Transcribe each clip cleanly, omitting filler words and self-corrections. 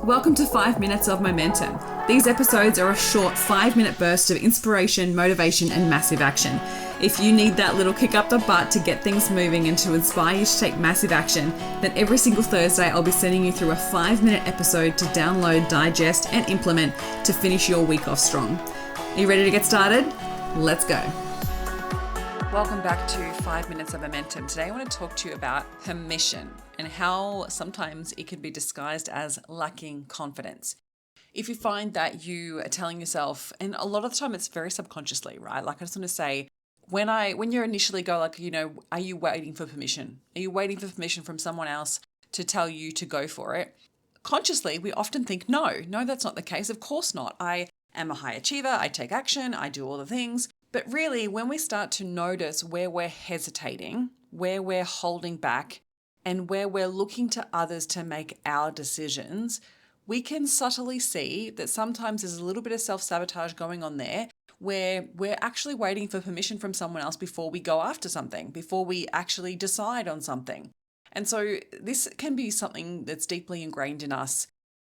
Welcome to 5 Minutes of Momentum. These episodes are a short 5-minute burst of inspiration, motivation, and massive action. If you need that little kick up the butt to get things moving and to inspire you to take massive action, then every single Thursday I'll be sending you through a 5-minute episode to download, digest, and implement to finish your week off strong. Are you ready to get started? Let's go. Welcome back to 5 Minutes of Momentum. Today I want to talk to you about permission and how sometimes it can be disguised as lacking confidence. If you find that you are telling yourself, and a lot of the time it's very subconsciously, right? Like I just want to say, when you initially go like, are you waiting for permission? Are you waiting for permission from someone else to tell you to go for it? Consciously, we often think, no, that's not the case. Of course not. I am a high achiever. I take action. I do all the things. But really, when we start to notice where we're hesitating, where we're holding back, and where we're looking to others to make our decisions, we can subtly see that sometimes there's a little bit of self-sabotage going on there where we're actually waiting for permission from someone else before we go after something, before we actually decide on something. And so this can be something that's deeply ingrained in us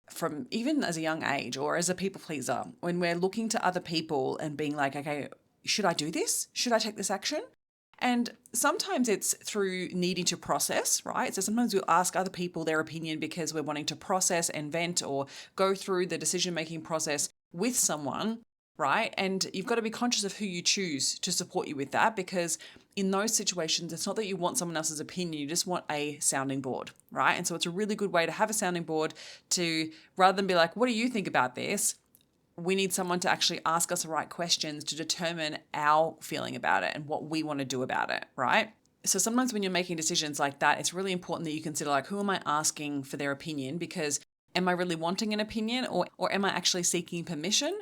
from even as a young age or as a people pleaser, when we're looking to other people and being like, okay, should I do this? Should I take this action? And sometimes it's through needing to process, right? So sometimes we'll ask other people their opinion because we're wanting to process and vent or go through the decision-making process with someone, right? And you've got to be conscious of who you choose to support you with that, because in those situations, it's not that you want someone else's opinion, you just want a sounding board, right? And so it's a really good way to have a sounding board to, rather than be like, what do you think about this? We need someone to actually ask us the right questions to determine our feeling about it and what we want to do about it, right? So sometimes when you're making decisions like that, it's really important that you consider like, who am I asking for their opinion? Because am I really wanting an opinion or am I actually seeking permission?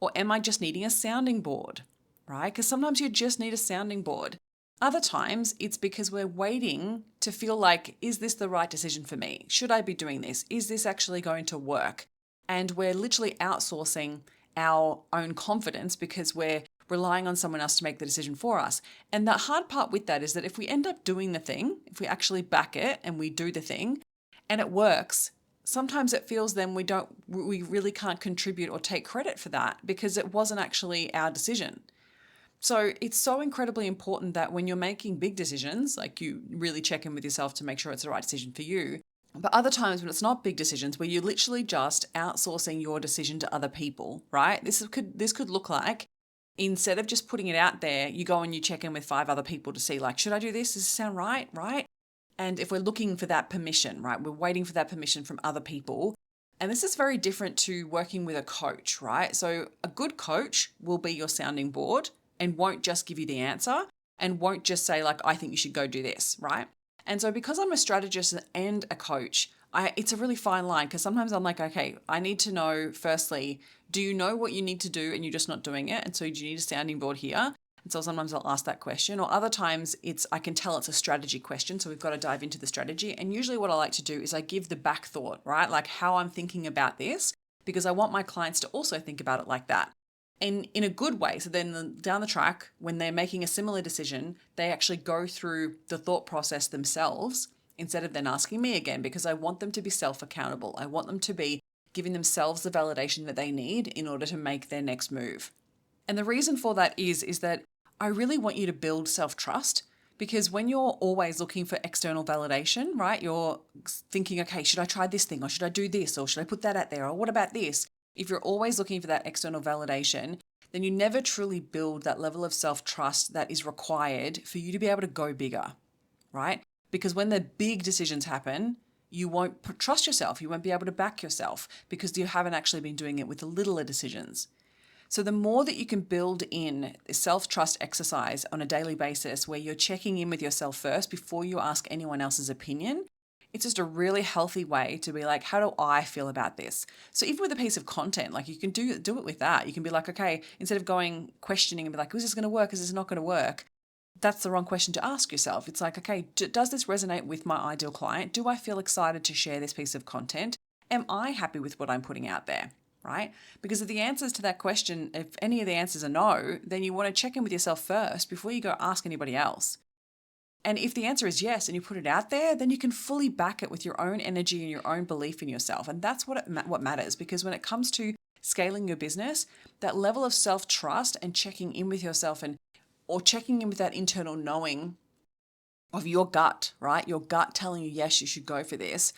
Or am I just needing a sounding board, right? Because sometimes you just need a sounding board. Other times it's because we're waiting to feel like, is this the right decision for me? Should I be doing this? Is this actually going to work? And we're literally outsourcing our own confidence because we're relying on someone else to make the decision for us. And the hard part with that is that if we end up doing the thing, if we actually back it and we do the thing and it works, sometimes it feels then we really can't contribute or take credit for that because it wasn't actually our decision. So it's so incredibly important that when you're making big decisions, like you really check in with yourself to make sure it's the right decision for you. But other times when it's not big decisions, where you're literally just outsourcing your decision to other people, right? This could look like, instead of just putting it out there, you go and you check in with 5 other people to see like, should I do this? Does this sound right? Right? And if we're looking for that permission, right? We're waiting for that permission from other people. And this is very different to working with a coach, right? So a good coach will be your sounding board and won't just give you the answer and won't just say like, I think you should go do this, right? And so because I'm a strategist and a coach, it's a really fine line because sometimes I'm like, okay, I need to know firstly, do you know what you need to do and you're just not doing it? And so do you need a sounding board here? And so sometimes I'll ask that question, or other times I can tell it's a strategy question. So we've got to dive into the strategy. And usually what I like to do is I give the back thought, right? Like how I'm thinking about this, because I want my clients to also think about it like that. And in a good way. So then down the track, when they're making a similar decision, they actually go through the thought process themselves instead of then asking me again, because I want them to be self-accountable. I want them to be giving themselves the validation that they need in order to make their next move. And the reason for that is that I really want you to build self-trust, because when you're always looking for external validation, right? You're thinking, okay, should I try this thing, or should I do this, or should I put that out there, or what about this? If you're always looking for that external validation, then you never truly build that level of self-trust that is required for you to be able to go bigger, right? Because when the big decisions happen, you won't trust yourself. You won't be able to back yourself because you haven't actually been doing it with the littler decisions. So the more that you can build in a self-trust exercise on a daily basis where you're checking in with yourself first before you ask anyone else's opinion, it's just a really healthy way to be like, how do I feel about this? So even with a piece of content, like you can do it with that. You can be like, okay, instead of going questioning and be like, is this going to work? Is this not going to work? That's the wrong question to ask yourself. It's like, okay, does this resonate with my ideal client? Do I feel excited to share this piece of content? Am I happy with what I'm putting out there? Right? Because if the answers to that question, if any of the answers are no, then you want to check in with yourself first before you go ask anybody else. And if the answer is yes, and you put it out there, then you can fully back it with your own energy and your own belief in yourself. And that's what matters, because when it comes to scaling your business, that level of self-trust and checking in with yourself or checking in with that internal knowing of your gut, right? Your gut telling you, yes, you should go for this.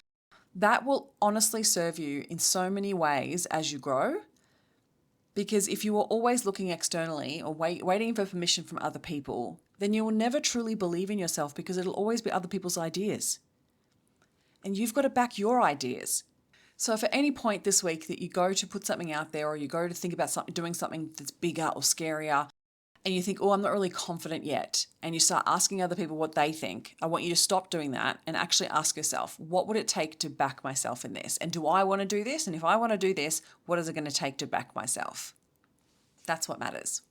That will honestly serve you in so many ways as you grow. Because if you are always looking externally or waiting for permission from other people, then you will never truly believe in yourself, because it'll always be other people's ideas. And you've got to back your ideas. So if at any point this week that you go to put something out there, or you go to think about doing something that's bigger or scarier, and you think, oh, I'm not really confident yet, and you start asking other people what they think, I want you to stop doing that and actually ask yourself, what would it take to back myself in this? And do I want to do this? And if I want to do this, what is it going to take to back myself? That's what matters.